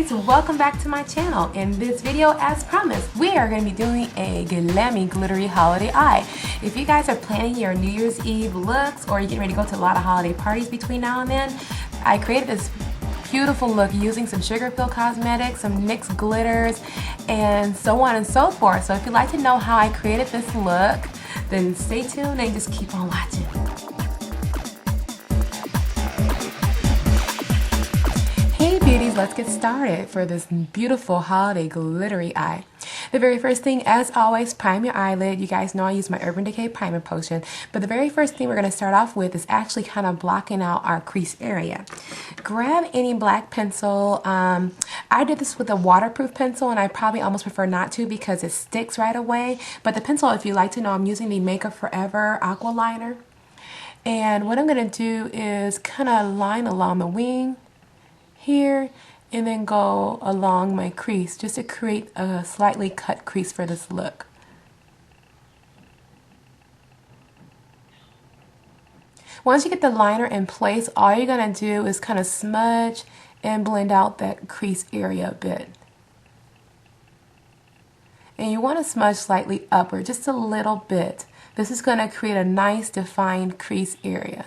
beauties, welcome back to my channel. In this video, as promised, we are going to be doing a glammy glittery holiday eye. If you guys are planning your New Year's Eve looks or you're getting ready to go to a lot of holiday parties between now and then, I created this beautiful look using some sugar pill cosmetics, some NYX glitters, and so on and so forth. So if you'd like to know how I created this look, then stay tuned and just keep on watching. Hey beauties, let's get started for this beautiful holiday glittery eye. The very first thing, as always, prime your eyelid. You guys know I use my Urban Decay Primer Potion, but the very first thing we're going to start off with is actually kind of blocking out our crease area. Grab any black pencil. I did this with a waterproof pencil, and I probably almost prefer not to because it sticks right away. But the pencil, if you like to know, I'm using the Makeup Forever Aqua Liner. And what I'm going to do is kind of line along the wing here and then go along my crease just to create a slightly cut crease for this look. Once you get the liner in place, all you're going to do is kind of smudge and blend out that crease area a bit. And you want to smudge slightly upward, just a little bit. This is going to create a nice defined crease area.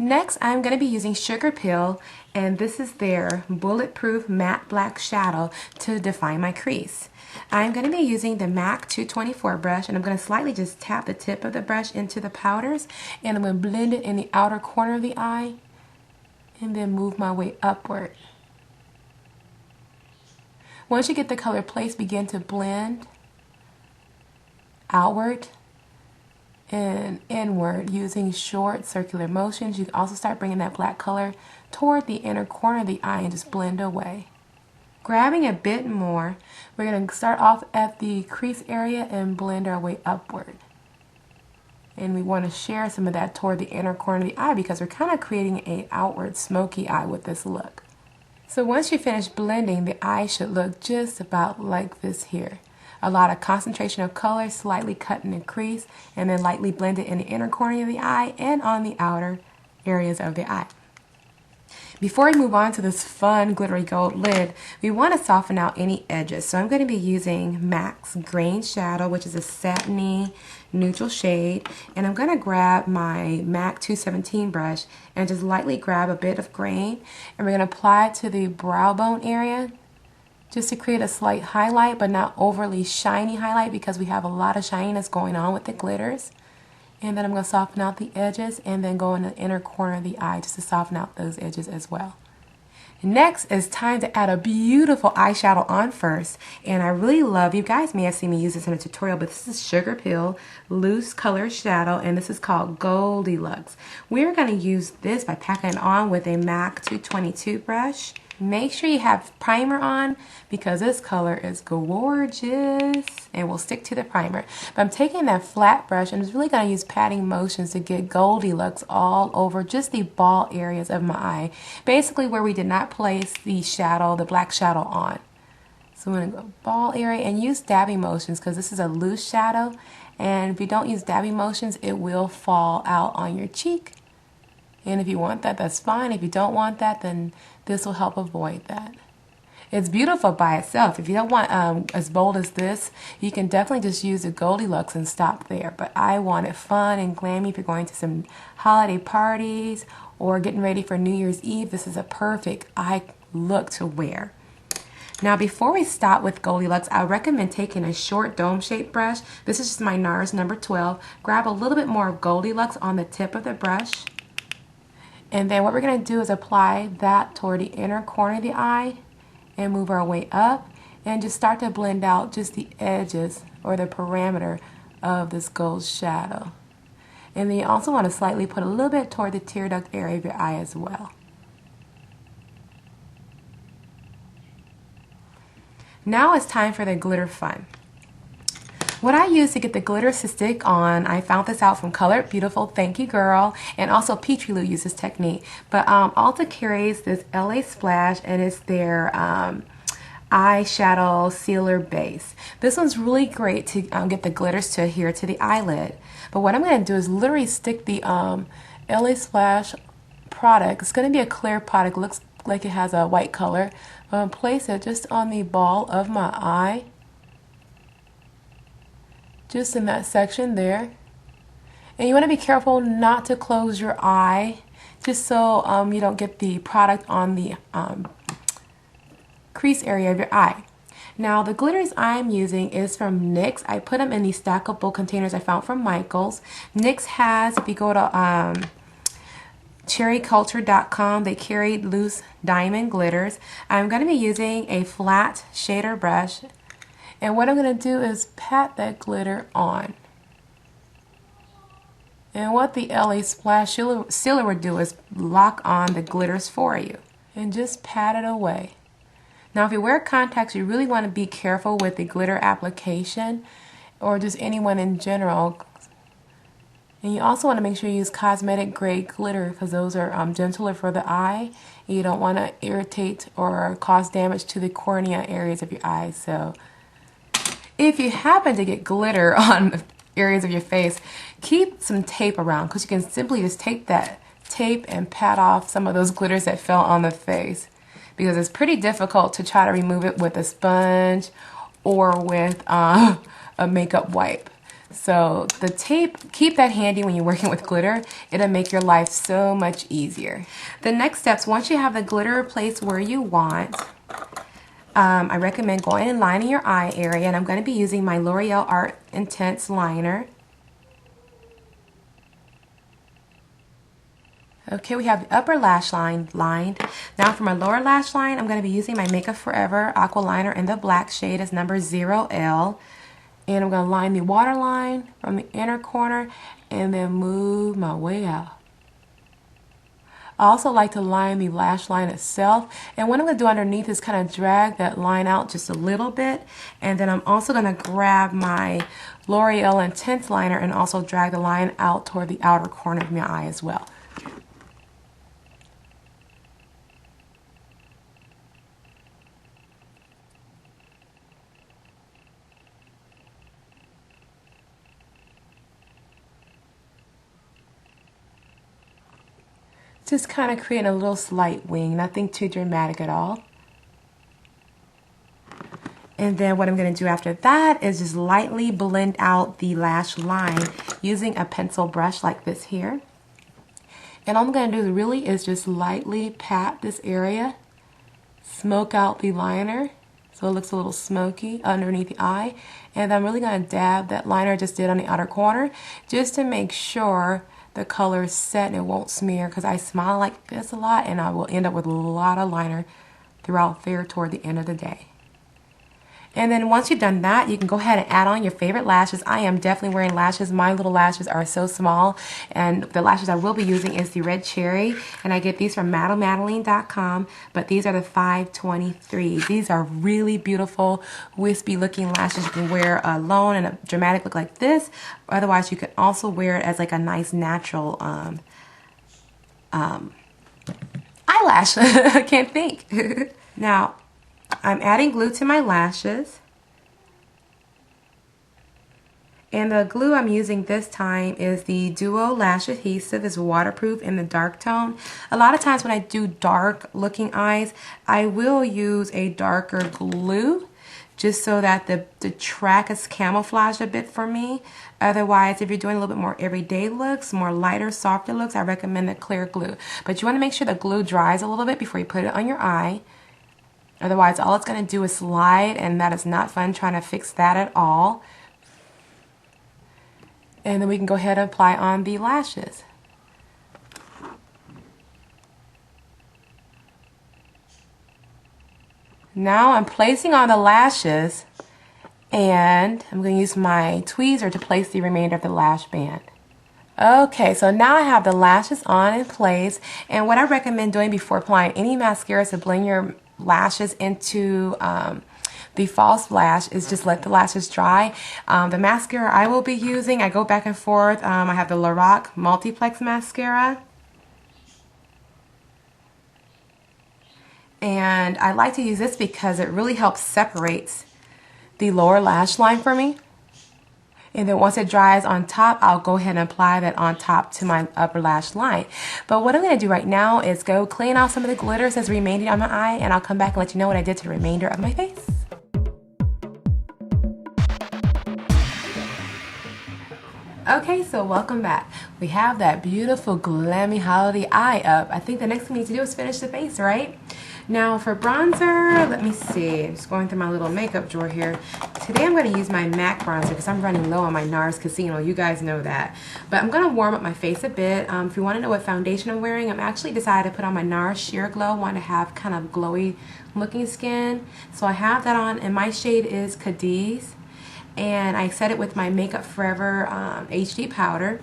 Next, I'm going to be using Sugar Pill, and this is their Bulletproof Matte Black Shadow to define my crease. I'm going to be using the MAC 224 brush, and I'm going to slightly just tap the tip of the brush into the powders, and I'm going to blend it in the outer corner of the eye, and then move my way upward. Once you get the color placed, begin to blend outward and inward using short circular motions. You can also start bringing that black color toward the inner corner of the eye and just blend away. Grabbing a bit more, we're going to start off at the crease area and blend our way upward. And we want to share some of that toward the inner corner of the eye because we're kind of creating an outward smoky eye with this look. So once you finish blending, the eye should look just about like this here. A lot of concentration of color, slightly cut in the crease, and then lightly blended in the inner corner of the eye and on the outer areas of the eye. Before we move on to this fun glittery gold lid, we want to soften out any edges. So I'm going to be using MAC's Grain Shadow, which is a satiny neutral shade, and I'm going to grab my MAC 217 brush and just lightly grab a bit of grain, and we're going to apply it to the brow bone area, just to create a slight highlight, but not overly shiny highlight because we have a lot of shininess going on with the glitters. And then I'm going to soften out the edges and then go in the inner corner of the eye just to soften out those edges as well. Next, it's time to add a beautiful eyeshadow on first. And I really love, you guys may have seen me use this in a tutorial, but this is Sugar Pill Loose Color Shadow, and this is called Goldilocks. We're going to use this by packing it on with a MAC 222 brush. Make sure you have primer on because this color is gorgeous and will stick to the primer. But I'm taking that flat brush and I'm really going to use patting motions to get Goldilocks all over just the ball areas of my eye. Basically where we did not place the shadow, the black shadow on. So I'm going to go ball area and use dabbing motions because this is a loose shadow. And if you don't use dabbing motions, it will fall out on your cheek. And if you want that, that's fine. If you don't want that, then this will help avoid that. It's beautiful by itself. If you don't want as bold as this, you can definitely just use the Goldilocks and stop there. But I want it fun and glammy if you're going to some holiday parties or getting ready for New Year's Eve. This is a perfect eye look to wear. Now before we start with Goldilocks, I recommend taking a short dome-shaped brush. This is just my NARS number 12. Grab a little bit more of Goldilocks on the tip of the brush. And then what we're going to do is apply that toward the inner corner of the eye and move our way up and just start to blend out just the edges or the perimeter of this gold shadow. And then you also want to slightly put a little bit toward the tear duct area of your eye as well. Now it's time for the glitter fun. What I use to get the glitters to stick on, I found this out from Colored Beautiful, thank you girl, and also Peachy Lou uses this technique. But Ulta carries this LA Splash, and it's their eyeshadow sealer base. This one's really great to get the glitters to adhere to the eyelid. But what I'm going to do is literally stick the LA Splash product. It's going to be a clear product, looks like it has a white color. I'm going to place it just on the ball of my eye, just in that section there. And you want to be careful not to close your eye, just so you don't get the product on the crease area of your eye. Now the glitters I'm using is from NYX. I put them in these stackable containers I found from Michaels. NYX has, if you go to cherryculture.com, they carry loose diamond glitters. I'm going to be using a flat shader brush, and what I'm going to do is pat that glitter on. And what the LA Splash Sealer would do is lock on the glitters for you and just pat it away. Now if you wear contacts, you really want to be careful with the glitter application, or just anyone in general. And you also want to make sure you use cosmetic grade glitter, because those are gentler for the eye. And you don't want to irritate or cause damage to the cornea areas of your eyes. So if you happen to get glitter on areas of your face, keep some tape around, because you can simply just take that tape and pat off some of those glitters that fell on the face, because it's pretty difficult to try to remove it with a sponge or with a makeup wipe. So the tape, keep that handy when you're working with glitter. It'll make your life so much easier. The next steps, once you have the glitter placed where you want, I recommend going and lining your eye area, and I'm going to be using my L'Oreal Art Intense liner. Okay, we have the upper lash line lined. Now for my lower lash line, I'm going to be using my Makeup Forever Aqua Liner in the black shade as number 0L. And I'm going to line the waterline from the inner corner and then move my way out. I also like to line the lash line itself. And what I'm going to do underneath is kind of drag that line out just a little bit. And then I'm also going to grab my L'Oreal Intense liner and also drag the line out toward the outer corner of my eye as well. Just kind of creating a little slight wing, nothing too dramatic at all. And then what I'm going to do after that is just lightly blend out the lash line using a pencil brush like this here. And all I'm going to do really is just lightly pat this area, smoke out the liner so it looks a little smoky underneath the eye. And I'm really going to dab that liner I just did on the outer corner just to make sure the color is set and it won't smear, because I smile like this a lot and I will end up with a lot of liner throughout there toward the end of the day. And then once you've done that, you can go ahead and add on your favorite lashes. I am definitely wearing lashes. My little lashes are so small, and the lashes I will be using is the Red Cherry, and I get these from Madeline.com, but these are the 523. These are really beautiful, wispy looking lashes. You can wear alone in a dramatic look like this. Otherwise, you can also wear it as like a nice natural eyelash. I can't think. Now, I'm adding glue to my lashes, and the glue I'm using this time is the Duo Lash Adhesive. It's waterproof in the dark tone. A lot of times when I do dark looking eyes, I will use a darker glue just so that the track is camouflaged a bit for me. Otherwise, if you're doing a little bit more everyday looks, more lighter, softer looks, I recommend the clear glue. But you want to make sure the glue dries a little bit before you put it on your eye. Otherwise, all it's going to do is slide, and that is not fun trying to fix that at all. And then we can go ahead and apply on the lashes. Now I'm placing on the lashes, and I'm going to use my tweezer to place the remainder of the lash band. Okay, so now I have the lashes on in place, and what I recommend doing before applying any mascara is to blend your lashes into the false lash is just let the lashes dry. The mascara I will be using, I go back and forth. I have the Lorac Multiplex mascara, and I like to use this because it really helps separate the lower lash line for me. And then once it dries on top, I'll go ahead and apply that on top to my upper lash line. But what I'm going to do right now is go clean off some of the glitters that's remaining on my eye, and I'll come back and let you know what I did to the remainder of my face. Okay, so welcome back. We have that beautiful glammy holiday eye up. I think the next thing we need to do is finish the face, right? Now for bronzer, let me see. I'm just going through my little makeup drawer here. Today I'm going to use my MAC bronzer because I'm running low on my NARS Casino. You guys know that. But I'm going to warm up my face a bit. If you want to know what foundation I'm wearing, I'm actually decided to put on my NARS Sheer Glow. I want to have kind of glowy looking skin. So I have that on, and my shade is Cadiz. And I set it with my Makeup Forever HD powder.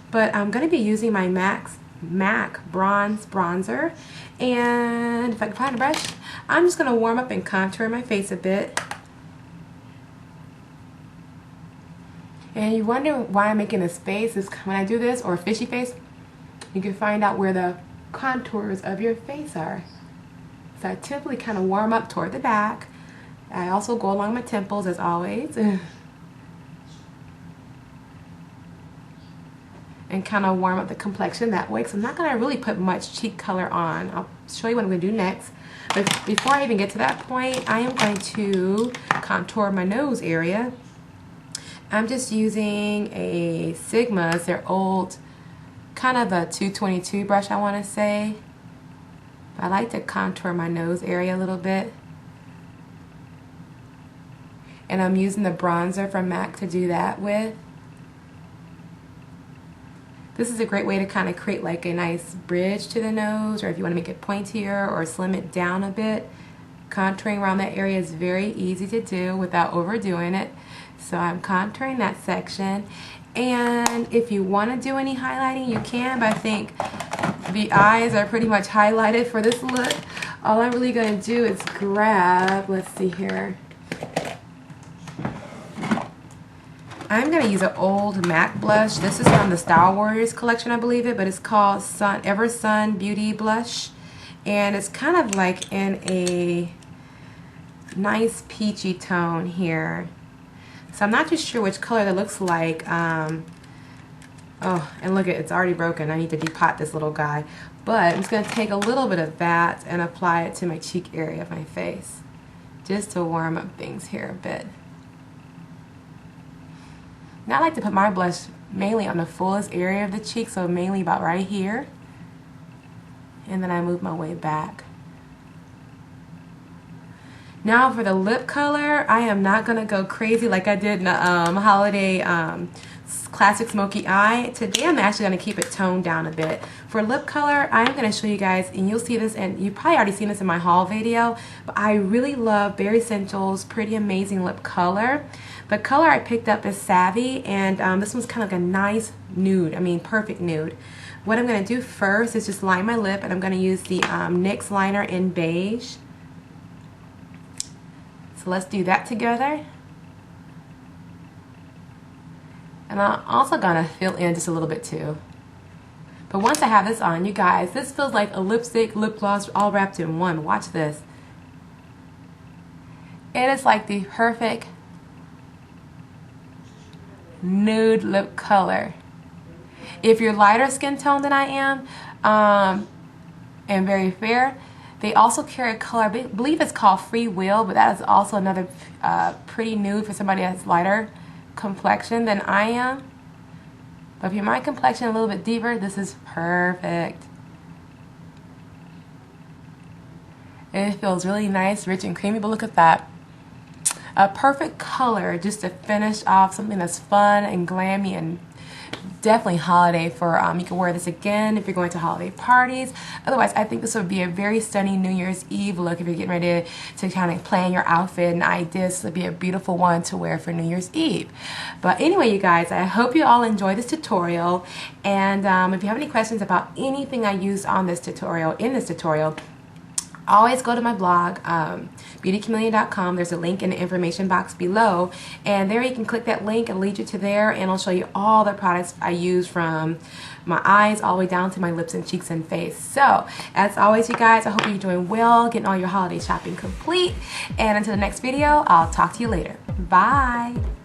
But I'm going to be using my MAC Bronze Bronzer. And if I can find a brush, I'm just going to warm up and contour my face a bit. And you wonder why I'm making this face. Is when I do this, or a fishy face, you can find out where the contours of your face are. So I typically kind of warm up toward the back. I also go along my temples as always. And kind of warm up the complexion that way. So I'm not going to really put much cheek color on. I'll show you what I'm going to do next. But before I even get to that point, I am going to contour my nose area. I'm just using a Sigma's, their old, kind of a 222 brush, I want to say. I like to contour my nose area a little bit. And I'm using the bronzer from MAC to do that with. This is a great way to kind of create like a nice bridge to the nose, or if you want to make it pointier or slim it down a bit. Contouring around that area is very easy to do without overdoing it. So I'm contouring that section. And if you want to do any highlighting, you can, but I think the eyes are pretty much highlighted for this look. All I'm really going to do is grab, let's see here. I'm going to use an old MAC blush. This is from the Style Warriors collection, I believe it, but it's called Ever Sun Beauty Blush. And it's kind of like in a nice peachy tone here. So I'm not too sure which color that looks like. Oh, and look, it's already broken. I need to depot this little guy. But I'm just going to take a little bit of that and apply it to my cheek area of my face, just to warm up things here a bit. Now I like to put my blush mainly on the fullest area of the cheek, so mainly about right here. And then I move my way back. Now for the lip color, I am not going to go crazy like I did in the holiday classic smoky eye. Today I'm actually going to keep it toned down a bit. For lip color, I'm going to show you guys, and you'll see this, and you've probably already seen this in my haul video, but I really love Bare Escentual's Pretty Amazing Lip Color. The color I picked up is Savvy, and this one's kind of like a nice nude, perfect nude. What I'm going to do first is just line my lip, and I'm going to use the NYX liner in beige. So let's do that together. And I'm also going to fill in just a little bit too. But once I have this on, you guys, this feels like a lipstick, lip gloss all wrapped in one. Watch this. It is like the perfect nude lip color. If you're lighter skin tone than I am, and very fair, they also carry a color, I believe it's called Free Will, but that is also another pretty nude for somebody that's lighter complexion than I am. But if you're my complexion a little bit deeper, this is perfect. It feels really nice, rich and creamy, but look at that. A perfect color just to finish off something that's fun and glammy and definitely holiday for, you can wear this again if you're going to holiday parties. Otherwise, I think this would be a very stunning New Year's Eve look if you're getting ready to kind of plan your outfit, and I did, this would be a beautiful one to wear for New Year's Eve. But anyway, you guys, I hope you all enjoyed this tutorial, and if you have any questions about anything I used on this tutorial, always go to my blog, beautychameleon.com. There's a link in the information box below, and there you can click that link and lead you to there, and I'll show you all the products I use from my eyes all the way down to my lips and cheeks and face. So, as always, you guys, I hope you're doing well, getting all your holiday shopping complete, and until the next video, I'll talk to you later. Bye!